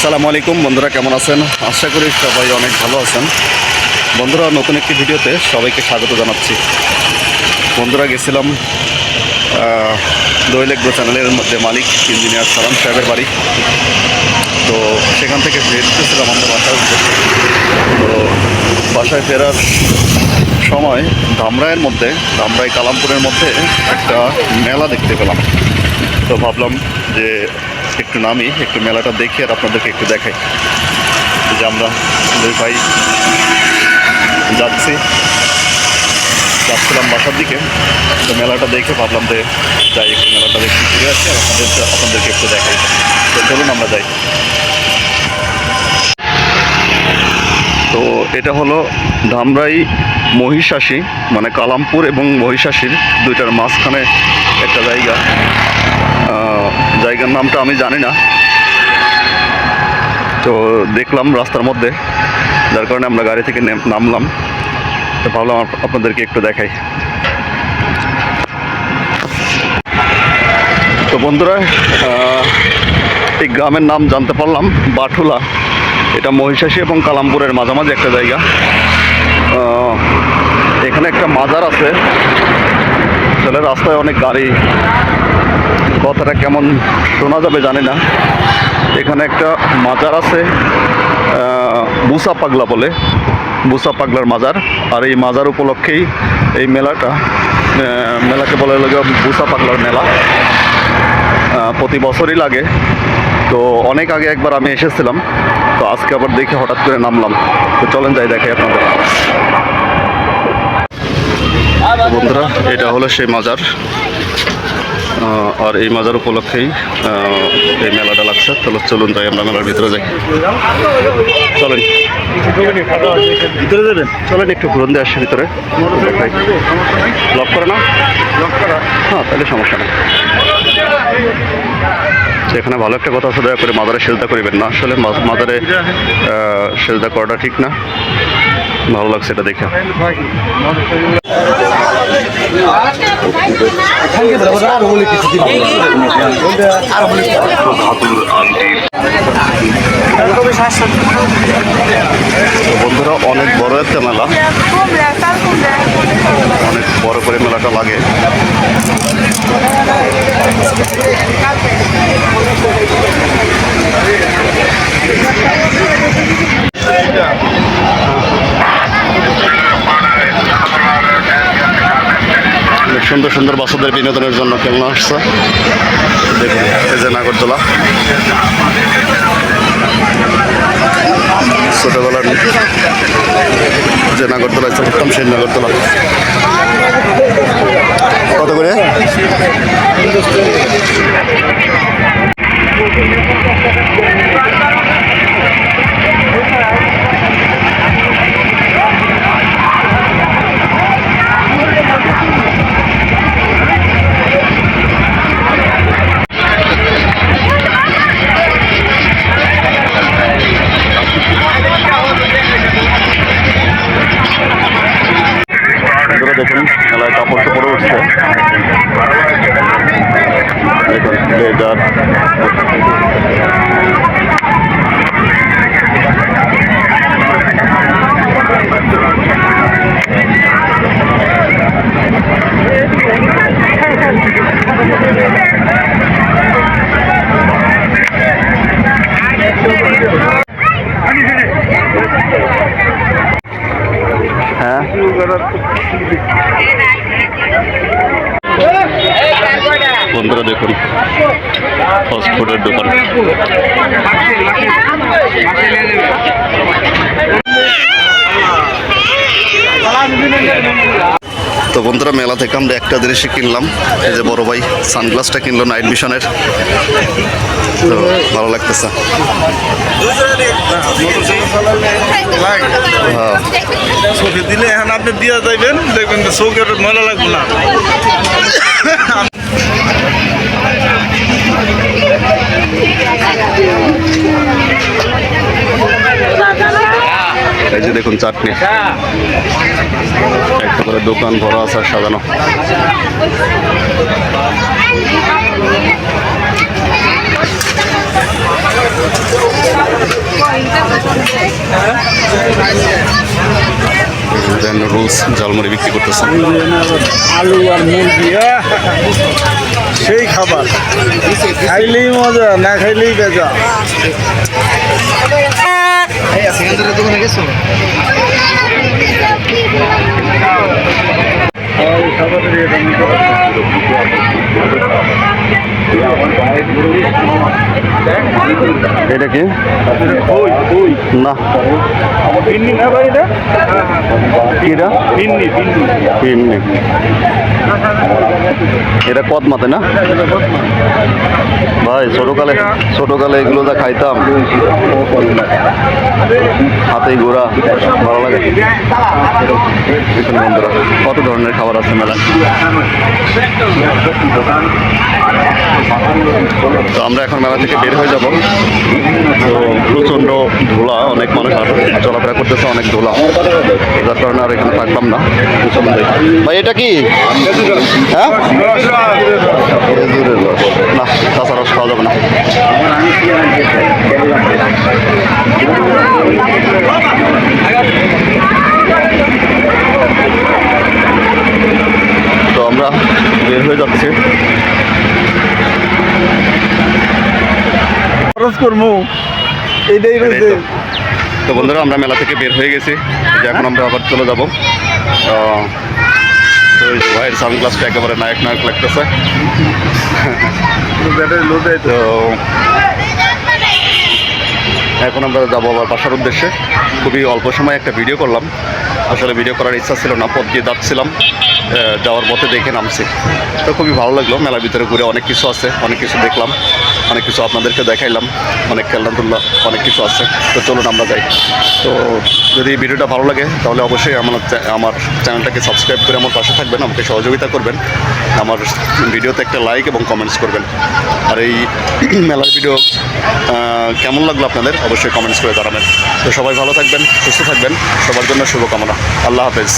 আসসালামু আলাইকুম বন্ধুরা, কেমন আছেন? আশা করি সবাই অনেক ভালো আছেন। বন্ধুরা, নতুন একটি ভিডিওতে সবাইকে স্বাগত জানাচ্ছি। বন্ধুরা, গেছিলাম দোয়েল এগ্রো চ্যানেলের মধ্যে মালিক ইঞ্জিনিয়ার সালাম সাহেবের বাড়ি। তো সেখান থেকে ফিরতেছিলাম আমরা বাসায় উদ্দেশ্যে। তো বাসায় ফেরার সময় ধামরাই কালামপুরের মধ্যে একটা মেলা দেখতে পেলাম। তো ভাবলাম যে একটু নামি, একটু মেলাটা দেখি আর আপনাদেরকে একটু দেখাই। যে আমরা দুই ভাই যাচ্ছিলাম বাসার দিকে। তো মেলাটা দেখে ভাবলাম যে যাই, একটু মেলাটা দেখে ঘুরে আসি আর আপনাদেরকে একটু দেখাই। তো চলুন আমরা যাই। তো এটা হলো ধামরাই মহিষাসী, মানে কালামপুর এবং মহিষাসীর দুইটার মাঝখানে একটা জায়গা। জায়গার নামটা আমি জানি না। তো দেখলাম রাস্তার মধ্যে, যার কারণে আমরা গাড়ি থেকে নামলাম। তো ভাবলাম আপনাদেরকে একটু দেখাই। তো বন্ধুরা, এই গ্রামের নাম জানতে পারলাম বাঠুলা। এটা মহিষাসী এবং কালামপুরের মাঝামাঝি একটা জায়গা। এখানে একটা মাজার আছে। আসলে রাস্তায় অনেক গাড়ি, কথাটা কেমন শোনা যাবে জানি না। এখানে একটা মাজার আছে, বুসা পাগলা বলে, বুসা পাগলার মাজার। আর এই মাজার উপলক্ষেই এই মেলাকে বলে লাগে বুসা পাগলার মেলা। প্রতি বছরই লাগে। তো অনেক আগে একবার আমি এসেছিলাম, তো আজকে আবার দেখে হঠাৎ করে নামলাম। তো চলেন যাই, দেখাই আপনাদের। বন্ধুরা, এটা হলো সেই মাজার। আর এই মাজার উপলক্ষেই এই মেলাটা লাগছে। তাহলে চলুন যাই, আমরা মেলার ভিতরে যাই। চলেন ভিতরে যাবেন, চলেন একটু ঘুরন দিয়ে আসি ভিতরে। লক করে না? হ্যাঁ, তাহলে সমস্যা নেই। এখানে ভালো একটা কথা আছে, দয়া করে মাজারে সেজদা করিবেন না। আসলে মাজারে সেজদা করাটা ঠিক না। ভালো লাগছে এটা দেখে। বন্ধুরা, অনেক বড় একটা মেলা, অনেক বড় করে মেলাটা লাগে। সুন্দর সুন্দর বাচ্চাদের বিনোদনের জন্য খেলনা আসছে। দেখুন, এই যে নাগরদোলা, ছোটবেলার যে নাগরদোলায় চলতাম সেই নাগরদোলা। কত করে? দেখুন, মেলায় কাপড় চোপড়ে উঠছে। দেখুন, লেদার, হ্যাঁ। বন্ধুরা দেখুন, ফাস্টফুডের দোকান। তো বন্ধুরা, মেলা থেকে আমরা একটা জিনিসই কিনলাম। এই যে বড় ভাই সানগ্লাসটা কিনলো নাইট ভিশনের। তো ভালো লাগতেছে। চোখে দিলে এখন আপনি দিয়ে যাইবেন, দেখবেন চোখের ময়লা লাগবে না। এই যে দেখুন চাটনি, একটা করে দোকান ভরা আছে সাজানো। তরমুজ ঝালমুড়ি বিক্রি করতেছেন। আলু আর মুরগি সেই খাবার খাইলেই মজা, না খাইলেই বেজা। এটা কি না পিন্নি না ভাই, এটা কিরা পিন্নি পিন্নি পিন্নি, এটা কদমাতে না ভাই? ছোটকালে এগুলো যা খাইতাম, হাতেই ঘোরা, ভালো লাগে। দেখুন বন্ধুরা, কত ধরনের খাবার আছে মেলা। তো আমরা এখন মেলা থেকে বের হয়ে যাব। তো প্রচণ্ড ধুলা, অনেক মানুষ চলাফেরা করতেছে, অনেক ধুলা, যার কারণে আর এখানে থাকলাম না। ভাই এটা কি? হ্যাঁ, খেজুরের রস না, কাঁচা রস খাওয়া যাবে না। তো আমরা বের হয়ে যাচ্ছি। খরচ করবো এইটাই রয়েছে। তো বন্ধুরা, আমরা মেলা থেকে বের হয়ে গেছি, যে এখন আমরা আবার চলে যাব। তো ভাইয়ের সানগ্লাসটা একেবারে নায়ক নায়ক লাগতেছে। তো এখন আমরা যাবো আবার বাসার উদ্দেশ্যে। খুবই অল্প সময় একটা ভিডিও করলাম, আসলে ভিডিও করার ইচ্ছা ছিল না, পথ দিয়ে যাচ্ছিলাম, যাওয়ার পথে দেখে নামছি। তো খুবই ভালো লাগলো, মেলার ভিতরে ঘুরে অনেক কিছু আছে, অনেক কিছু দেখলাম, অনেক কিছু আপনাদেরকে দেখাইলাম, অনেক খেলনাধুলা, অনেক কিছু আছে। তো চলুন আমরা যাই। তো যদি ভিডিওটা ভালো লাগে তাহলে অবশ্যই আমার চ্যানেলটাকে সাবস্ক্রাইব করে আমার পাশে থাকবেন, আমাকে সহযোগিতা করবেন, আমার ভিডিওতে একটা লাইক এবং কমেন্টস করবেন। আর এই মেলার ভিডিও কেমন লাগলো আপনাদের অবশ্যই কমেন্টস করে জানাবেন। তো সবাই ভালো থাকবেন, সুস্থ থাকবেন, সবার জন্য শুভকামনা। আল্লাহ হাফেজ।